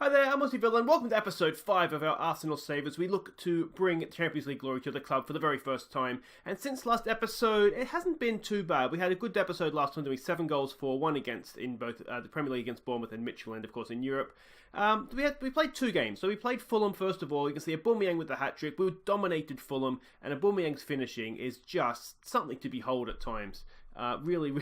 Hi there, I'm Aussie Villain. Welcome to episode 5 of our Arsenal Savers. We look to bring Champions League glory to the club for the very first time. And since last episode, it hasn't been too bad. We had a good episode last time, doing 7 goals for, 1 against in both the Premier League against Bournemouth and Midtjylland, of course, in Europe. We played 2 games. So we played Fulham first of all. You can see Aubameyang with the hat-trick. We dominated Fulham, and Aubameyang's finishing is just something to behold at times. Really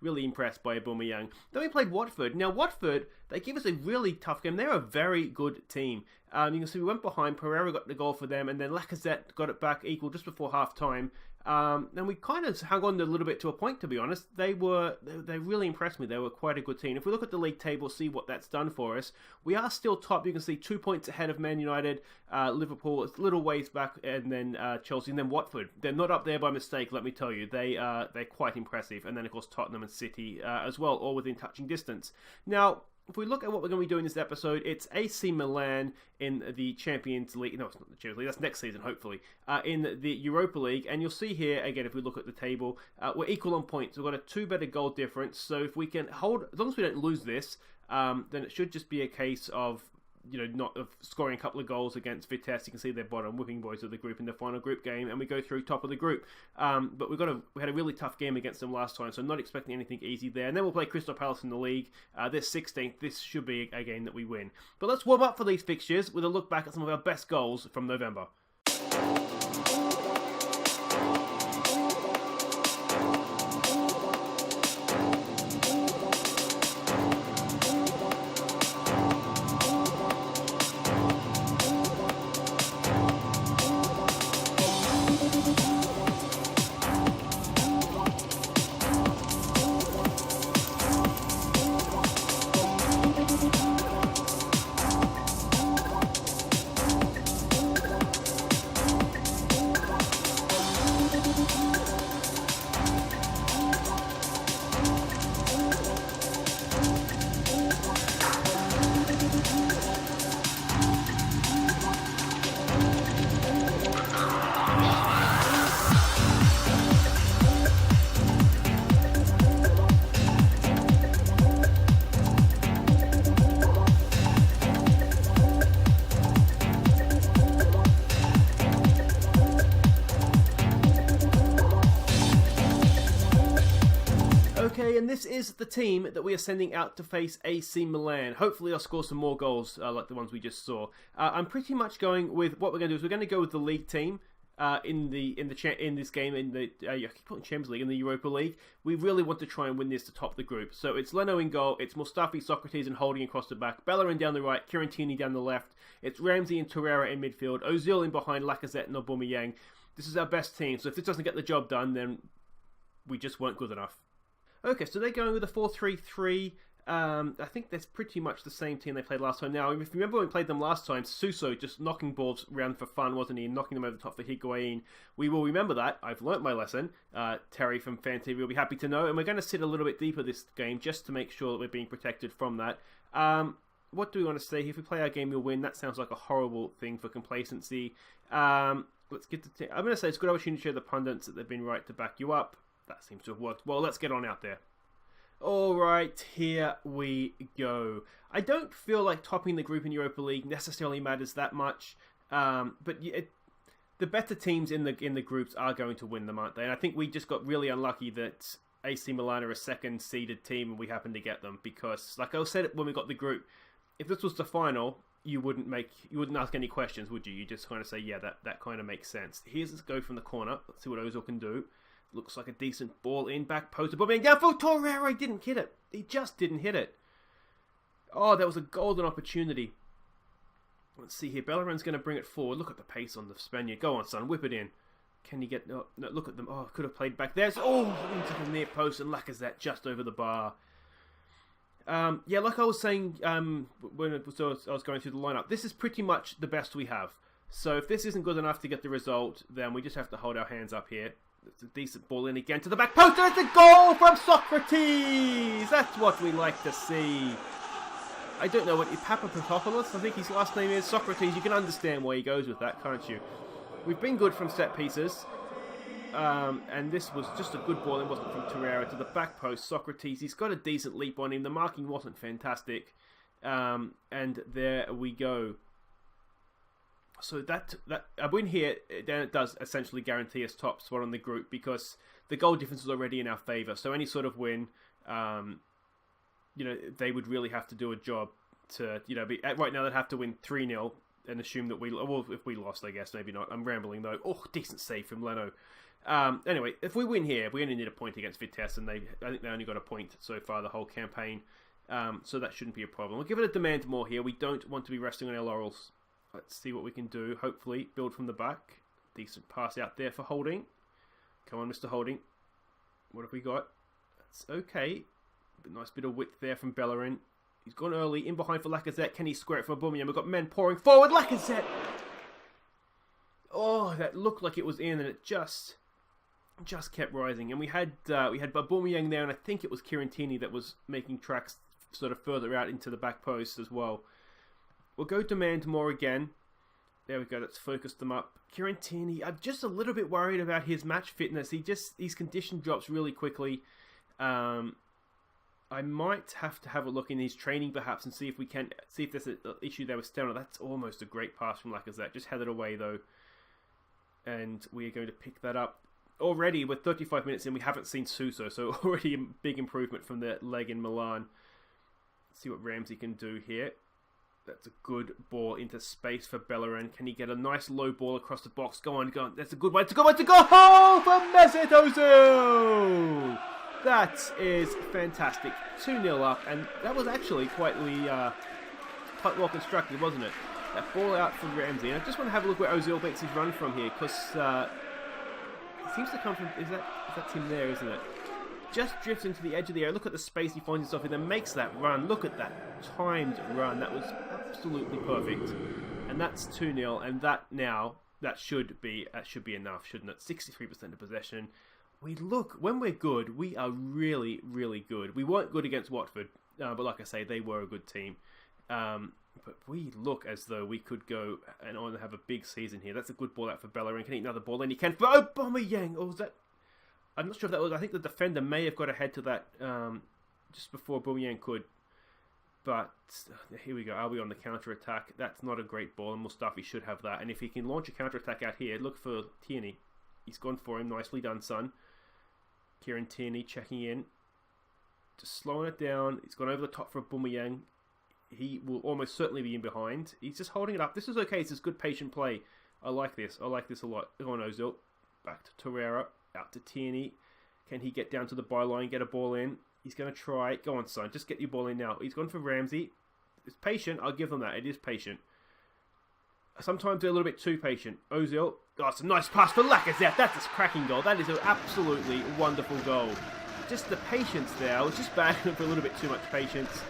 impressed by Aubameyang. Then we played Watford. Now, Watford, they gave us a really tough game. They're a very good team. You can see we went behind. Pereira got the goal for them, and then Lacazette got it back equal just before half-time. And we kind of hung on a little bit to a point, to be honest. They really impressed me. They were quite a good team. If we look at the league table, see what that's done for us. We are still top. You can see 2 points ahead of Man United, Liverpool, it's a little ways back, and then Chelsea, and then Watford. They're not up there by mistake, let me tell you. They're quite impressive. And then, of course, Tottenham and City as well, all within touching distance. Now, if we look at what we're going to be doing this episode, it's AC Milan in the Champions League. No, it's not the Champions League. That's next season, hopefully. In the Europa League. And you'll see here, again, if we look at the table, we're equal on points. We've got a 2 better goal difference. So if we can hold, as long as we don't lose this, then it should just be a case of, not of scoring a couple of goals against Vitesse. You can see they're bottom whipping boys of the group in the final group game, and we go through top of the group. But we had a really tough game against them last time, so I'm not expecting anything easy there. And then we'll play Crystal Palace in the league. They're 16th. This should be a game that we win. But let's warm up for these fixtures with a look back at some of our best goals from November. Okay, and this is the team that we are sending out to face AC Milan. Hopefully I'll score some more goals like the ones we just saw. I'm pretty much going with, what we're going to do is we're going to go with the league team in this game, in the I keep calling it Champions League, in the Europa League. We really want to try and win this to top the group. So it's Leno in goal, it's Mustafi, Socrates and Holding across the back, Bellerin down the right, Kirantini down the left, it's Ramsey and Torreira in midfield, Ozil in behind, Lacazette and Aubameyang. This is our best team, so if this doesn't get the job done, then we just weren't good enough. Okay, so they're going with a 4-3-3. I think that's pretty much the same team they played last time. Now, if you remember when we played them last time, Suso just knocking balls around for fun, wasn't he? And knocking them over the top for Higuain. We will remember that. I've learnt my lesson. Terry from Fan TV will be happy to know. And we're going to sit a little bit deeper this game just to make sure that we're being protected from that. What do we want to say? If we play our game, we'll win. That sounds like a horrible thing for complacency. Let's get to... I'm going to say it's a good opportunity to show the pundits that they've been right to back you up. That seems to have worked. Well, let's get on out there. Alright, here we go. I don't feel like topping the group in Europa League necessarily matters that much. But the better teams in the groups are going to win them, aren't they? And I think we just got really unlucky that AC Milan are a second-seeded team and we happened to get them. Because, like I said when we got the group, if this was the final, you wouldn't ask any questions, would you? You just kind of say, yeah, that kind of makes sense. Here's this go from the corner. Let's see what Ozil can do. Looks like a decent ball in, back post. Aubameyang down for Torreira. He didn't hit it. He just didn't hit it. Oh, that was a golden opportunity. Let's see here. Bellerin's going to bring it forward. Look at the pace on the Spaniard. Go on, son. Whip it in. Can he get... No, look at them. Oh, could have played back there. Oh, into the near post and Lacazette just over the bar. Yeah, like I was saying when I was going through the lineup, this is pretty much the best we have. So if this isn't good enough to get the result, then we just have to hold our hands up here. It's a decent ball in again to the back post. There's a goal from Socrates. That's what we like to see. I don't know what Papapatopoulos, I think his last name is Socrates. You can understand why he goes with that, can't you? We've been good from set pieces. And this was just a good ball. It wasn't from Torreira to the back post. Socrates, he's got a decent leap on him. The marking wasn't fantastic. And there we go. So that a win here, then it does essentially guarantee us top spot on the group, because the goal difference is already in our favour. So any sort of win, they would really have to do a job to, be right now they'd have to win 3-0 and assume that if we lost, I guess, maybe not. I'm rambling though. Oh, decent save from Leno. Anyway, if we win here, we only need a point against Vitesse, and I think they only got a point so far the whole campaign. So that shouldn't be a problem. We'll give it a demand more here. We don't want to be resting on our laurels. Let's see what we can do. Hopefully, build from the back. Decent pass out there for Holding. Come on, Mr. Holding. What have we got? That's okay. Nice bit of width there from Bellerin. He's gone early. In behind for Lacazette. Can he square it for Aubameyang? We've got men pouring forward. Lacazette! Oh, that looked like it was in, and it just kept rising. And we had Aubameyang there, and I think it was Kirantini that was making tracks sort of further out into the back post as well. We'll go demand more again. There we go, let's focus them up. Kirantini, I'm just a little bit worried about his match fitness. His condition drops really quickly. I might have to have a look in his training perhaps and see if there's an issue there with stamina. That's almost a great pass from Lacazette. Just headed away though. And we are going to pick that up. Already, with 35 minutes in, we haven't seen Suso, so already a big improvement from the leg in Milan. Let's see what Ramsey can do here. That's a good ball into space for Bellerin. Can he get a nice low ball across the box? Go on. That's a good one. It's a good one to go for Mesut Ozil! That is fantastic. 2-0 up, and that was actually quite well constructed, wasn't it? That ball out from Ramsey. And I just want to have a look where Ozil makes his run from here, because it seems to come from... That's him there, isn't it? Just drifts into the edge of the area. Look at the space he finds himself in, then makes that run. Look at that timed run. That was absolutely perfect. And that's 2-0, and that should be enough, shouldn't it? 63% of possession. When we're good, we are really, really good. We weren't good against Watford, but like I say, they were a good team. But we look as though we could go and have a big season here. That's a good ball out for Bellerin. Can he another ball? Then he can for Aubameyang. Or was that... I'm not sure if that was... I think the defender may have got ahead to that just before Aubameyang could. But here we go. Are we on the counter-attack? That's not a great ball, and Mustafi should have that. And if he can launch a counter-attack out here, look for Tierney. He's gone for him. Nicely done, son. Kieran Tierney checking in. Just slowing it down. He's gone over the top for Aubameyang. He will almost certainly be in behind. He's just holding it up. This is okay. This is good patient play. I like this. I like this a lot. Go on, Ozil. Back to Torreira. Out to Tierney. Can he get down to the byline, get a ball in? He's going to try. Go on, son. Just get your ball in now. He's gone for Ramsey. It's patient. I'll give them that. It is patient. Sometimes they're a little bit too patient. Ozil. Oh, it's a nice pass for Lacazette. That's a cracking goal. That is an absolutely wonderful goal. Just the patience there. I was just bagging for a little bit too much patience.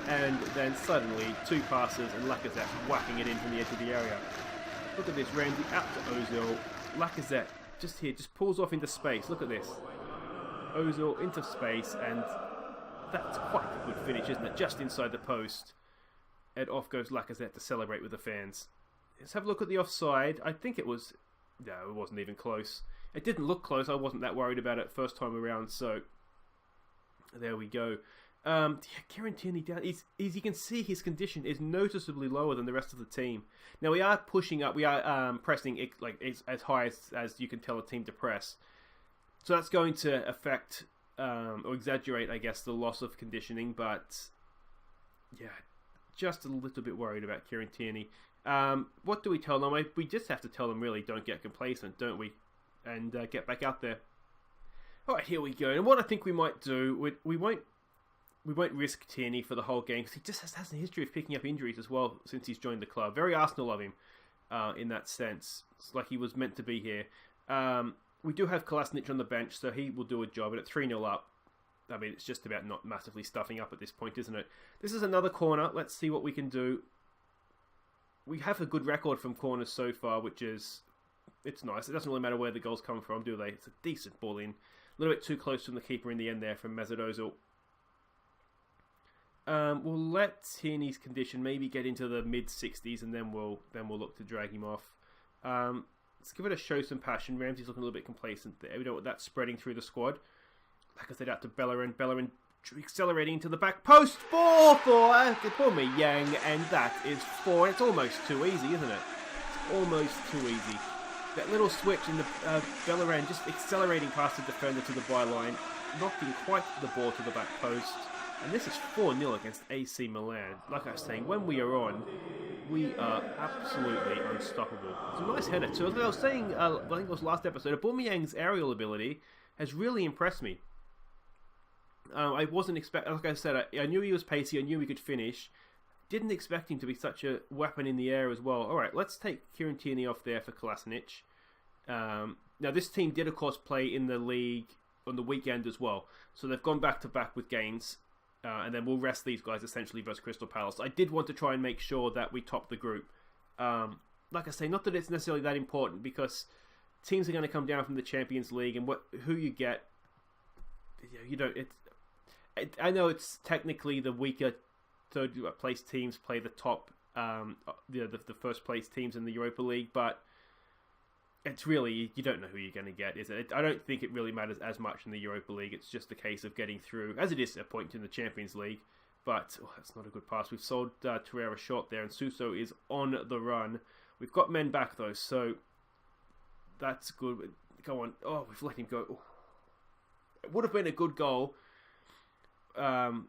And then suddenly, 2 passes and Lacazette whacking it in from the edge of the area. Look at this. Ramsey out to Ozil. Lacazette just here. Just pulls off into space. Look at this. Ozil into space, and that's quite a good finish, isn't it? Just inside the post. And off goes Lacazette to celebrate with the fans. Let's have a look at the offside. I think it was... No, it wasn't even close. It didn't look close. I wasn't that worried about it first time around, so... There we go. Kieran Tierney down. As you can see, his condition is noticeably lower than the rest of the team. Now, we are pushing up. We are pressing it, like as high as you can tell a team to press. So that's going to affect or exaggerate, I guess, the loss of conditioning. But yeah, just a little bit worried about Kieran Tierney. What do we tell them? We just have to tell them, really, don't get complacent, don't we? And get back out there. All right, here we go. And what I think we might do, we won't risk Tierney for the whole game, because he just has a history of picking up injuries as well since he's joined the club. Very Arsenal of him in that sense. It's like he was meant to be here. We do have Kolasinac on the bench, so he will do a job. And at 3-0 up, I mean, it's just about not massively stuffing up at this point, isn't it? This is another corner. Let's see what we can do. We have a good record from corners so far, which is... It's nice. It doesn't really matter where the goals come from, do they? It's a decent ball in. A little bit too close from the keeper in the end there from Mesut Ozil. We'll let Tierney's condition maybe get into the mid-60s, and then we'll look to drag him off. Let's give it a show some passion. Ramsey's looking a little bit complacent there. We don't want that spreading through the squad. Like I said, out to Bellerin. Bellerin accelerating to the back post. 4-4. Aubameyang, and that is 4. It's almost too easy, isn't it? It's almost too easy. That little switch in the Bellerin just accelerating past the defender to the byline, knocking quite the ball to the back post. And this is 4-0 against AC Milan. Like I was saying, when we are on, we are absolutely unstoppable. It's a nice header too. As I was saying, I think it was last episode, Aubameyang's aerial ability has really impressed me. I wasn't expecting, like I said, I knew he was pacey, I knew he could finish. Didn't expect him to be such a weapon in the air as well. Alright, let's take Kieran Tierney off there for Kolasinac. Now, this team did, of course, play in the league on the weekend as well. So they've gone back-to-back with games. And then we'll rest these guys essentially versus Crystal Palace. I did want to try and make sure that we top the group. Like I say, not that it's necessarily that important, because teams are going to come down from the Champions League, and who you get, you know, I know it's technically the weaker third place teams play the top, the first place teams in the Europa League, but it's really, you don't know who you're going to get, is it? I don't think it really matters as much in the Europa League. It's just a case of getting through, as it is a point in the Champions League. But that's not a good pass. We've sold Torreira short there, and Suso is on the run. We've got men back though, so that's good. Go on. Oh, we've let him go. Oh. It would have been a good goal. You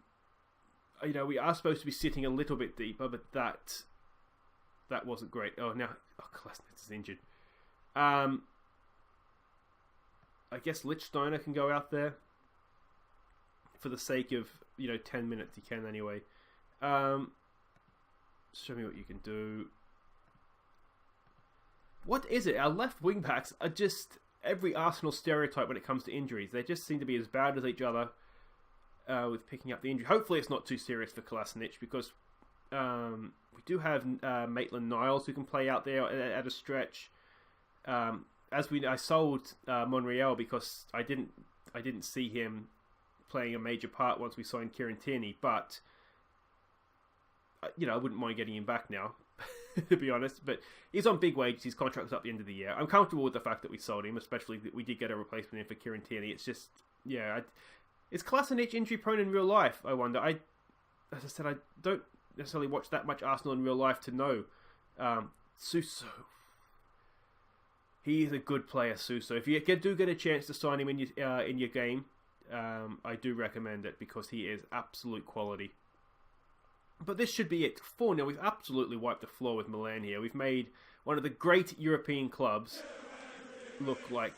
know, we are supposed to be sitting a little bit deeper, but that wasn't great. Oh, now Kolasinac is injured. I guess Lichtsteiner can go out there for the sake of, 10 minutes. He can anyway. Show me what you can do. What is it? Our left wing backs are just every Arsenal stereotype when it comes to injuries. They just seem to be as bad as each other with picking up the injury. Hopefully it's not too serious for Kolasinac, because we do have Maitland-Niles who can play out there at a stretch. I sold Monreal because I didn't see him playing a major part once we signed Kieran Tierney, but I wouldn't mind getting him back now, to be honest. But he's on big wages. His contract's up at the end of the year. I'm comfortable with the fact that we sold him, especially that we did get a replacement in for Kieran Tierney. It's just, is Kolasinac injury prone in real life? I wonder. As I said, I don't necessarily watch that much Arsenal in real life to know. Suso. He is a good player, Suso. If you do get a chance to sign him in your game, I do recommend it, because he is absolute quality. But this should be it. 4-0. We've absolutely wiped the floor with Milan here. We've made one of the great European clubs look like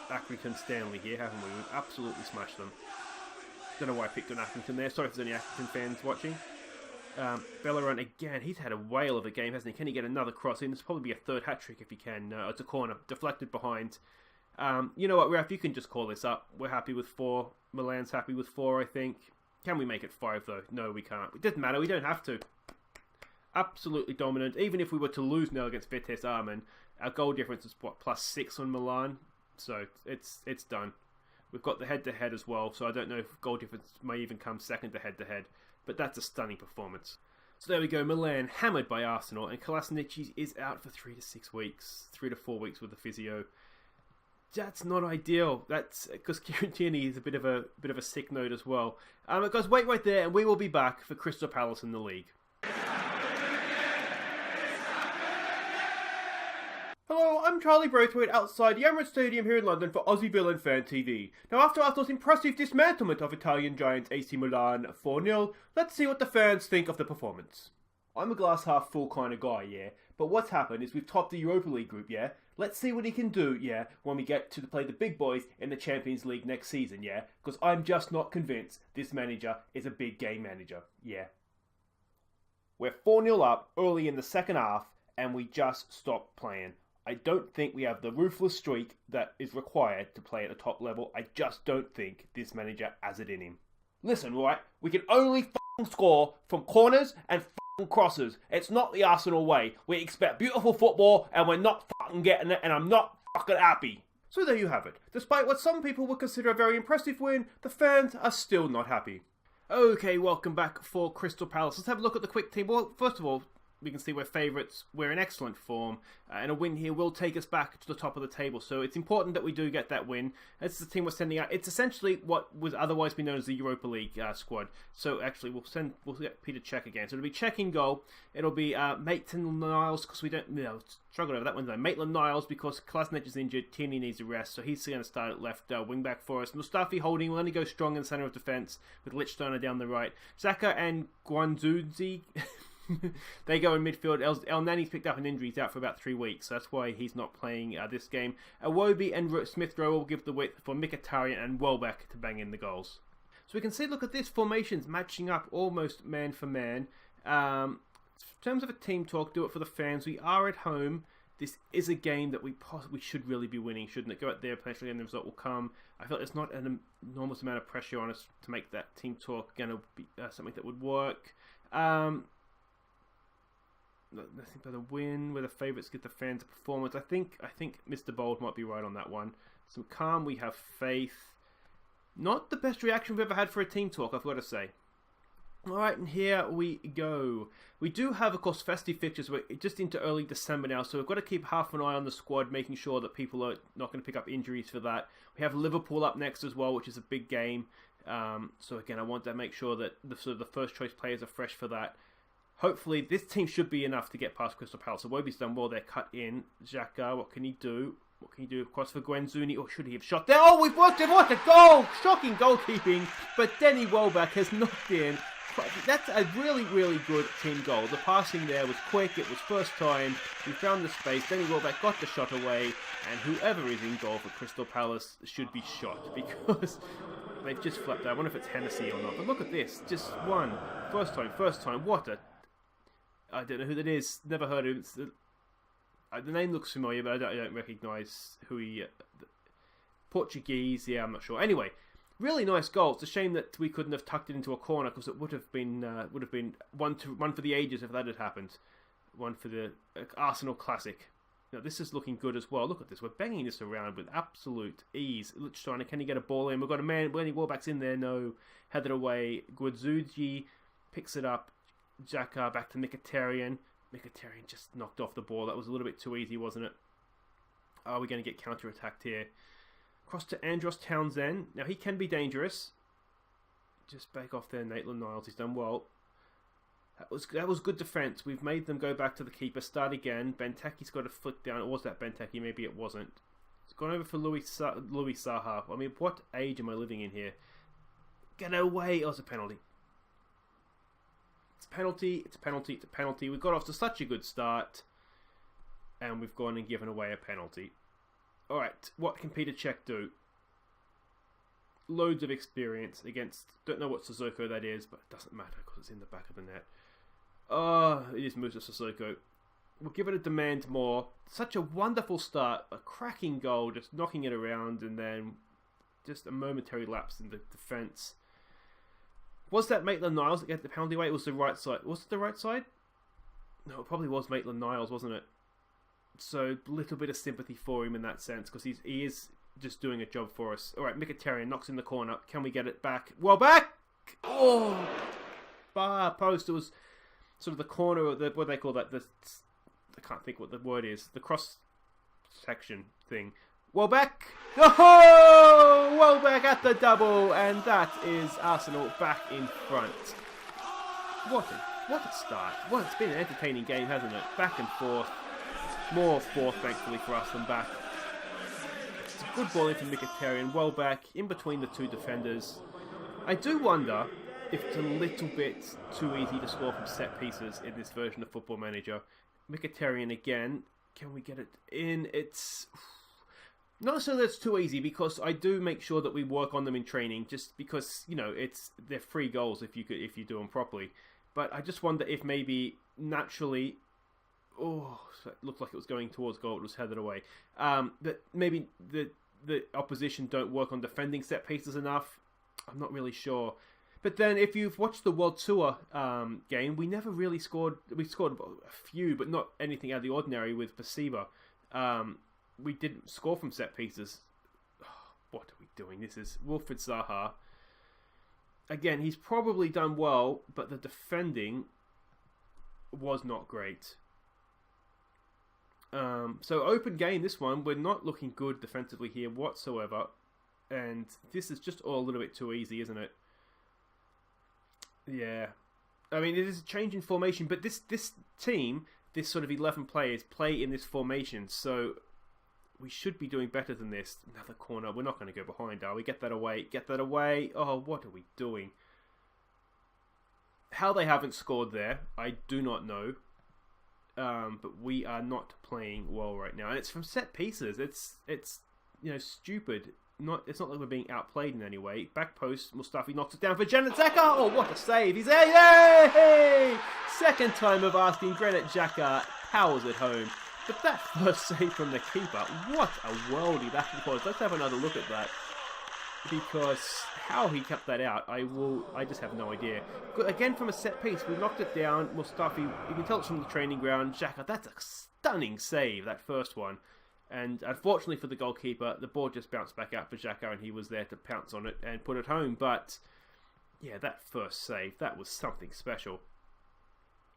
Accrington Stanley here, haven't we? We've absolutely smashed them. Don't know why I picked on Accrington there. Sorry if there's any Accrington fans watching. Bellerin again, he's had a whale of a game, hasn't he? Can he get another cross in? This will probably be a third hat-trick if he can. It's a corner, deflected behind. You know what, Raf, you can just call this up. We're happy with 4. Milan's happy with 4, I think. Can we make it 5, though? No, we can't. It doesn't matter, we don't have to. Absolutely dominant. Even if we were to lose now against Vitesse Arnhem, our goal difference is, +6 on Milan? So, it's done. We've got the head-to-head as well, so I don't know if goal difference may even come second to head-to-head. But that's a stunning performance. So there we go, Milan hammered by Arsenal, and Kolasinac is out for 3 to 6 weeks, 3 to 4 weeks with the physio. That's not ideal. That's because Kieran Tierney is a bit of a sick note as well. Guys, wait right there, and we will be back for Crystal Palace in the league. Hello, I'm Charlie Braithwaite outside the Emirates Stadium here in London for Aussie Villain Fan TV. Now, after Arsenal's impressive dismantlement of Italian giants AC Milan 4-0, let's see what the fans think of the performance. I'm a glass half full kind of guy, yeah, but what's happened is we've topped the Europa League group, yeah? Let's see what he can do, yeah, when we get to play the big boys in the Champions League next season, yeah? Because I'm just not convinced this manager is a big game manager, yeah? We're 4-0 up early in the second half, and we just stopped playing. I don't think we have the ruthless streak that is required to play at the top level. I just don't think this manager has it in him. Listen, right? We can only score from corners and crosses. It's not the Arsenal way. We expect beautiful football and we're not getting it, and I'm not happy. So there you have it. Despite what some people would consider a very impressive win, the fans are still not happy. Okay, welcome back for Crystal Palace. Let's have a look at the quick team. Well, first of all, we can see we're favourites. We're in excellent form, and a win here will take us back to the top of the table. So it's important that we do get that win. It's the team we're sending out. It's essentially what would otherwise be known as the Europa League squad. So actually, we'll get Peter Cech again. So it'll be Cech in goal. It'll be Maitland-Niles, because we don't struggle over that one. Maitland-Niles, because Klasnic is injured. Tierney needs a rest, so he's going to start at left wing back for us. Mustafi holding. We're going to go strong in the centre of defence with Lichtsteiner down the right. Xhaka and Guendouzi. They go in midfield. El Nani's picked up an injury. He's out for about 3 weeks, so that's why he's not playing this game. Iwobi and Smith Rowe will give the width for Mkhitaryan and Welbeck to bang in the goals. So we can see, look at this, formations matching up almost man for man. In terms of a team talk, do it for the fans. We are at home. This is a game that we should really be winning, shouldn't it? Go out there, potentially, and the result will come. I feel like there's not an enormous amount of pressure on us to make that team talk going to be something that would work. Nothing but a win where the favourites get the fans a performance. I think Mr. Bold might be right on that one. Some calm, we have faith. Not the best reaction we've ever had for a team talk, I've got to say. Alright, and here we go. We do have, of course, festive fixtures. We're just into early December now, so we've got to keep half an eye on the squad, making sure that people are not going to pick up injuries for that. We have Liverpool up next as well, which is a big game. So again, I want to make sure that the first choice players are fresh for that. Hopefully, this team should be enough to get past Crystal Palace. So Iwobi's done well. They're cut in. Xhaka, what can he do? What can he do? Across for Guendouzi, or should he have shot there? Oh, we've watched it. What a goal! Shocking goalkeeping. But Denny Welbeck has knocked in. That's a really, really good team goal. The passing there was quick. It was first time. We found the space. Denny Welbeck got the shot away. And whoever is in goal for Crystal Palace should be shot, because they've just flapped out. I wonder if it's Hennessy or not. But look at this. Just one. First time. What a... I don't know who that is. Never heard of him. The name looks familiar, but I don't recognise who he... Portuguese, yeah, I'm not sure. Anyway, really nice goal. It's a shame that we couldn't have tucked it into a corner, because it would have been one for the ages if that had happened. One for the Arsenal classic. Now this is looking good as well. Look at this. We're banging this around with absolute ease. Lichtsteiner, can he get a ball in? We've got a man. Lenny Welbeck's in there. No. Headed away. Guendouzi picks it up. Xhaka back to Mkhitaryan. Mkhitaryan just knocked off the ball. That was a little bit too easy, wasn't it? Are we going to get counter-attacked here? Cross to Andros Townsend. Now, he can be dangerous. Just back off there, Maitland-Niles. He's done well. That was good defence. We've made them go back to the keeper. Start again. Benteke's got a flick down. Or was that Benteke? Maybe it wasn't. It's gone over for Louis Saha. I mean, what age am I living in here? Get away. Oh, it's a penalty. It's a penalty. We got off to such a good start, and we've gone and given away a penalty. Alright, what can Peter Cech do? Loads of experience against... Don't know what Sissoko that is, but it doesn't matter because it's in the back of the net. Oh, it is Musa Sissoko. We'll give it a demand more. Such a wonderful start. A cracking goal, just knocking it around, and then just a momentary lapse in the defence. Was that Maitland-Niles that got the penalty away? It was the right side. Was it the right side? No, it probably was Maitland-Niles, wasn't it? So, a little bit of sympathy for him in that sense, because he is just doing a job for us. Alright, Mkhitaryan knocks in the corner. Can we get it back? Well, back! Oh! Bar post. It was sort of the corner of the... What do they call that? I can't think what the word is. The cross-section thing. Welbeck! Oh! Welbeck at the double, and that is Arsenal back in front. What a start. Well, it's been an entertaining game, hasn't it? Back and forth. More forth, thankfully, for us than back. It's a good ball in from Mkhitaryan. Welbeck in between the two defenders. I do wonder if it's a little bit too easy to score from set pieces in this version of Football Manager. Mkhitaryan again. Can we get it in? It's... Not necessarily that's too easy, because I do make sure that we work on them in training, just because, you know, they're free goals if you do them properly. But I just wonder if maybe naturally, it looked like it was going towards goal, it was headed away. That maybe the opposition don't work on defending set pieces enough. I'm not really sure. But then if you've watched the World Tour game, we never really scored. We scored a few, but not anything out of the ordinary with Pasiba. We didn't score from set pieces. What are we doing? This is Wilfried Zaha. Again, he's probably done well, but the defending was not great. So open game, this one. We're not looking good defensively here whatsoever. And this is just all a little bit too easy, isn't it? Yeah. I mean, it is a change in formation, but this team, this sort of 11 players, play in this formation. So we should be doing better than this. Another corner. We're not going to go behind, are we? Get that away. Get that away. Oh, what are we doing? How they haven't scored there, I do not know. But we are not playing well right now, and it's from set pieces. It's stupid. It's not like we're being outplayed in any way. Back post, Mustafi knocks it down for Granit Xhaka. Oh, what a save! He's there. Yay! Second time of asking. Granit Xhaka powers it home. But that first save from the keeper, what a worldie that was. Let's have another look at that. Because how he kept that out, I just have no idea. Again, from a set piece, we knocked it down. Mustafi, you can tell it's from the training ground. Xhaka, that's a stunning save, that first one. And unfortunately for the goalkeeper, the ball just bounced back out for Xhaka, and he was there to pounce on it and put it home. But yeah, that first save, that was something special.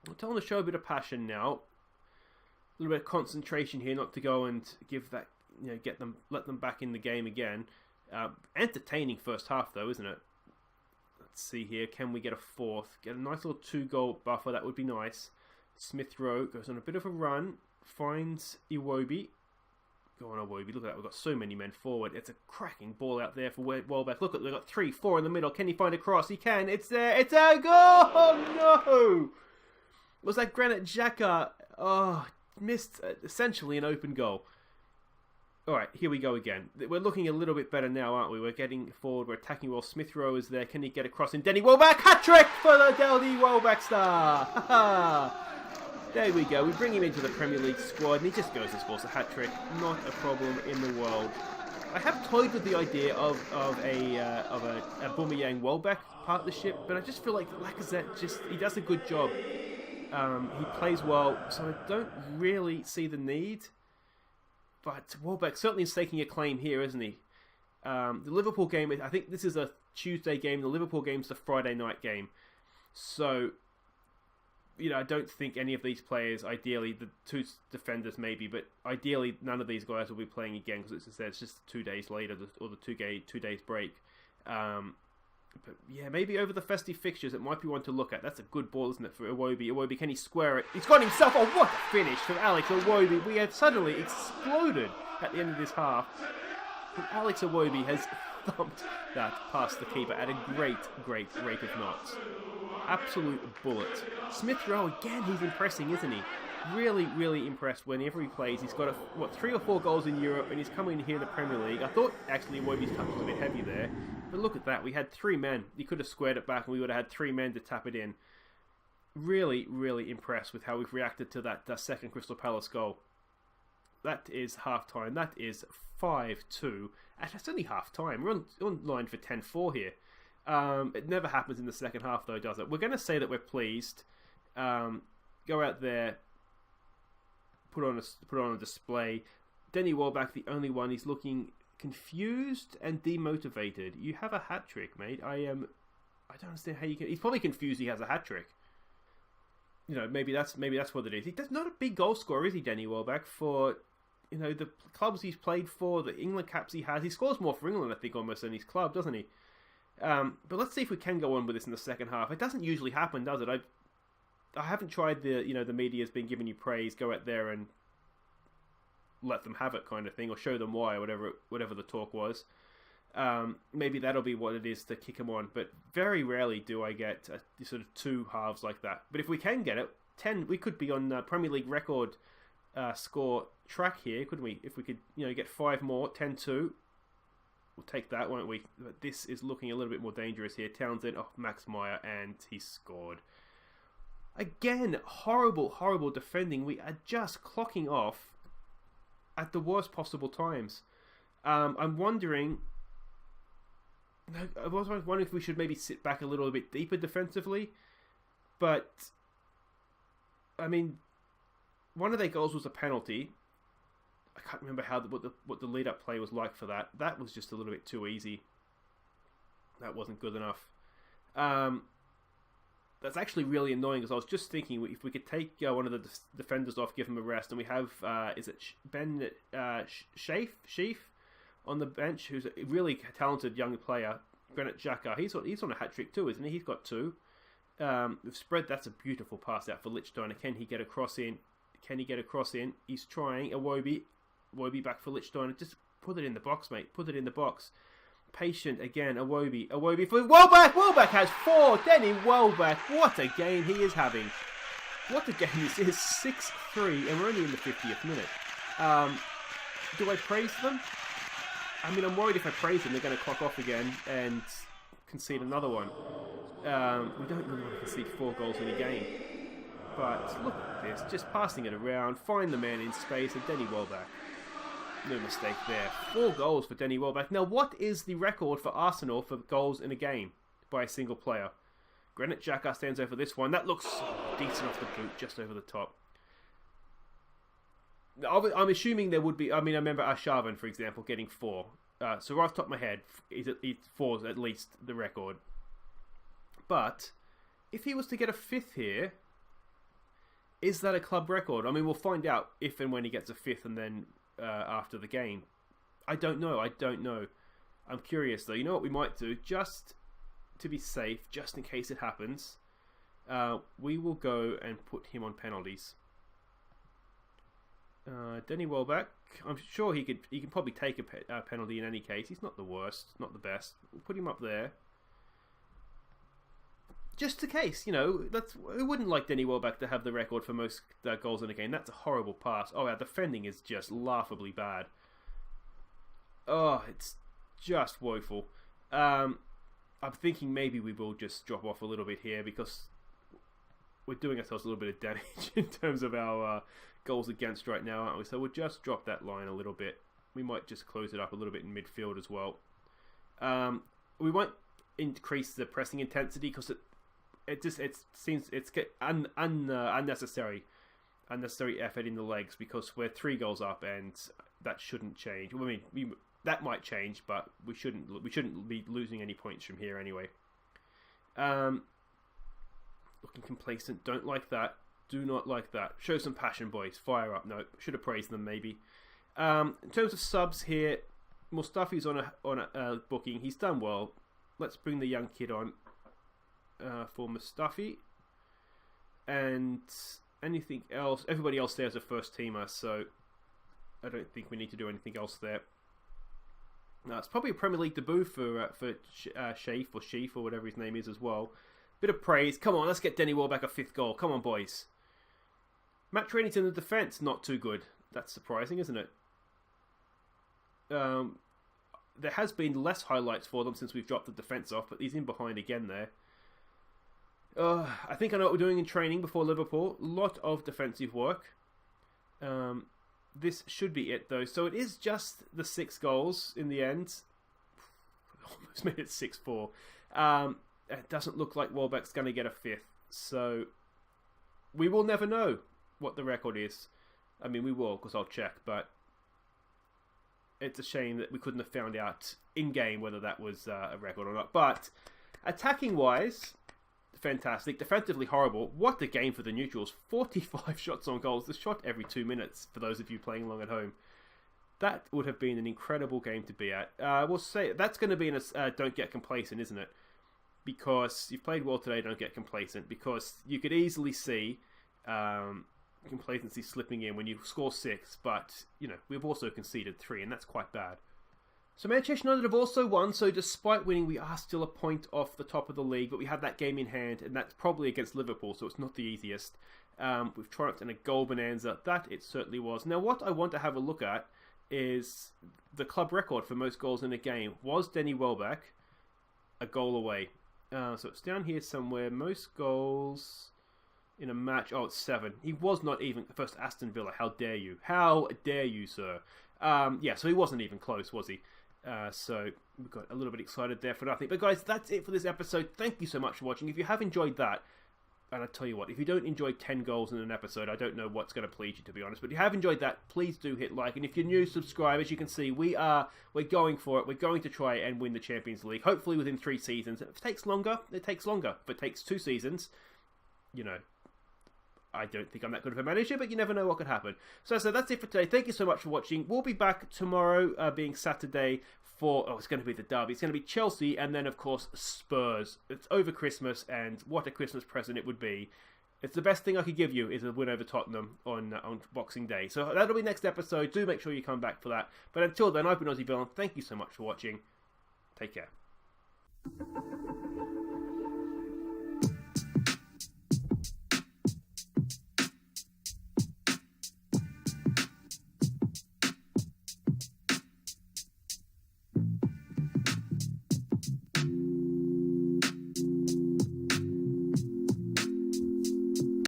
I'm telling to show a bit of passion now. A little bit of concentration here, not to go and give that, let them back in the game again. Entertaining first half though, isn't it? Let's see here. Can we get a fourth? Get a nice little 2-goal buffer. That would be nice. Smith Rowe goes on a bit of a run. Finds Iwobi. Go on, Iwobi. Look at that. We've got so many men forward. It's a cracking ball out there for Welbeck. Look at, we've got 3, 4 in the middle. Can he find a cross? He can. It's there. It's a goal! Oh no! Was that Granit Xhaka? Oh, missed essentially an open goal. Alright, here we go again. We're looking a little bit better now, aren't we? We're getting forward, we're attacking well. Smith Rowe is there. Can he get across in Denny Welbeck? Hat-trick for the Denny Welbeck star! There we go. We bring him into the Premier League squad and he just goes and scores a hat-trick. Not a problem in the world. I have toyed with the idea of a Aubameyang Welbeck partnership, but I just feel like Lacazette he does a good job. He plays well, so I don't really see the need. But Welbeck certainly is staking a claim here, isn't he? The Liverpool game, I think this is a Tuesday game. The Liverpool game's the Friday night game. So, I don't think any of these players, ideally, the two defenders maybe, but ideally none of these guys will be playing again because it's just 2 days later, or the 2 days break. But yeah, maybe over the festive fixtures, it might be one to look at. That's a good ball, isn't it, for Iwobi? Iwobi, can he square it? He's got himself. Oh, what a finish from Alex Iwobi. We have suddenly exploded at the end of this half. And Alex Iwobi has thumped that past the keeper at a great rate of knots. Absolute bullet. Smith Rowe, again, he's impressing, isn't he? Really, really impressed whenever he plays. He's got 3 or 4 goals in Europe, and he's coming in here in the Premier League. I thought actually Iwobi's touch was a bit heavy there, but look at that. We had 3 men. He could have squared it back, and we would have had 3 men to tap it in. Really, really impressed with how we've reacted to that second Crystal Palace goal. That is half time. That is 5-2, and it's only half time. We're on line for 10-4 here. It never happens in the second half, though, does it? We're going to say that we're pleased. Go out there. Put on a display. Denny Welbeck, the only one. He's looking confused and demotivated. You have a hat trick, mate. I don't understand how you can. He's probably confused. He has a hat trick. Maybe that's what it is. He's not a big goal scorer, is he, Denny Welbeck? For the clubs he's played for, the England caps he has, he scores more for England, I think, almost than his club, doesn't he? But let's see if we can go on with this in the second half. It doesn't usually happen, does it? I haven't tried the media's been giving you praise, go out there and let them have it kind of thing, or show them why, or whatever the talk was. Maybe that'll be what it is to kick them on, but very rarely do I get sort of 2 halves like that. But if we can get it, 10, we could be on Premier League record score track here, couldn't we? If we could, get 5 more, 10-2, we'll take that, won't we? But this is looking a little bit more dangerous here. Townsend, Max Meyer, and he scored. Again, horrible defending. We are just clocking off at the worst possible times. I'm wondering... I was wondering if we should maybe sit back a little bit deeper defensively. But, I mean, one of their goals was a penalty. I can't remember what the lead-up play was like for that. That was just a little bit too easy. That wasn't good enough. that's actually really annoying, because I was just thinking if we could take one of the defenders off, give him a rest, and we have, is it Ben Sheaf on the bench, who's a really talented young player, Granit Xhaka. He's on a hat-trick too, isn't he? He's got 2. We've spread, that's a beautiful pass out for Lichtsteiner. Can he get a cross in? He's trying. Iwobi back for Lichtsteiner. Just put it in the box, mate. Put it in the box. Patient again. Iwobi for Welbeck. Welbeck has 4. Denny Welbeck. What a game he is having. What a game this is. 6-3, and we're only in the 50th minute. Do I praise them? I mean, I'm worried if I praise them, they're going to clock off again and concede another one. We don't really want to concede 4 goals in a game. But look at this, just passing it around, find the man in space, and Denny Welbeck. No mistake there. 4 goals for Denny Welbeck. Now, what is the record for Arsenal for goals in a game by a single player? Granit Xhaka stands over this one. That looks decent off the boot, just over the top. I'm assuming there would be... I mean, I remember Arshavin, for example, getting 4. So right off the top of my head, 4 is at least the record. But if he was to get a 5th here, is that a club record? I mean, we'll find out if and when he gets a 5th and then after the game. I don't know. I'm curious, though. You know what we might do? Just to be safe, just in case it happens, we will go and put him on penalties. Denny Welbeck, I'm sure he can probably take a penalty in any case. He's not the worst, not the best. We'll put him up there. Just in case, you know, who wouldn't like Denny Welbeck to have the record for most goals in a game? That's a horrible pass. Oh, our defending is just laughably bad. Oh, it's just woeful. I'm thinking maybe we will just drop off a little bit here, because we're doing ourselves a little bit of damage in terms of our goals against right now, aren't we? So we'll just drop that line a little bit. We might just close it up a little bit in midfield as well. We won't increase the pressing intensity, because it seems it's unnecessary effort in the legs, because we're 3 goals up, and that shouldn't change. I mean, that might change, but we shouldn't be losing any points from here anyway. Looking complacent. Don't like that. Do not like that. Show some passion, boys. Fire up. No, should have praised them maybe. In terms of subs here, Mustafi's on a booking. He's done well. Let's bring the young kid on for Mustafi. And anything else? Everybody else there is a first teamer, so I don't think we need to do anything else there. It's probably a Premier League debut for Sheaf or whatever his name is as well. Bit of praise. Come on, let's get Denny Welbeck a 5th goal. Come on, boys. Matt Trainington in the defence, not too good. That's surprising, isn't it? There has been less highlights for them since we've dropped the defence off, but he's in behind again there. I think I know what we're doing in training before Liverpool. A lot of defensive work. This should be it, though. So it is just the 6 goals in the end. Almost made it 6-4. It doesn't look like Welbeck's going to get a 5th. So we will never know what the record is. I mean, we will, because I'll check. But it's a shame that we couldn't have found out in-game whether that was a record or not. But attacking-wise, fantastic. Defensively horrible. What a game for the neutrals. 45 shots on goals. The shot every 2 minutes for those of you playing along at home. That would have been an incredible game to be at. We'll say that's going to be in a don't get complacent, isn't it? Because you've played well today, don't get complacent. Because you could easily see complacency slipping in when you score 6. But, you know, we've also conceded 3, and that's quite bad. So Manchester United have also won, so despite winning, we are still a point off the top of the league, but we have that game in hand, and that's probably against Liverpool, so it's not the easiest. We've triumphed in a goal bonanza. That it certainly was. Now, what I want to have a look at is the club record for most goals in a game. Was Denny Welbeck a goal away? So it's down here somewhere. Most goals in a match. Oh, it's 7. He was not even... First, Aston Villa. How dare you? How dare you, sir? Yeah, so he wasn't even close, was he? So we got a little bit excited there for nothing. But guys, that's it for this episode. Thank you so much for watching. If you have enjoyed that, and I tell you what, if you don't enjoy 10 goals in an episode, I don't know what's going to please you, to be honest. But if you have enjoyed that, please do hit like. And if you're new, subscribe. As you can see, we're going for it. We're going to try and win the Champions League, hopefully within 3 seasons. If it takes longer, it takes longer. If it takes 2 seasons, I don't think I'm that good of a manager, but you never know what could happen. So that's it for today. Thank you so much for watching. We'll be back tomorrow, being Saturday, for... it's going to be the derby. It's going to be Chelsea, and then, of course, Spurs. It's over Christmas, and what a Christmas present it would be. It's the best thing I could give you is a win over Tottenham on Boxing Day. So that'll be next episode. Do make sure you come back for that. But until then, I've been Aussie Villain. Thank you so much for watching. Take care.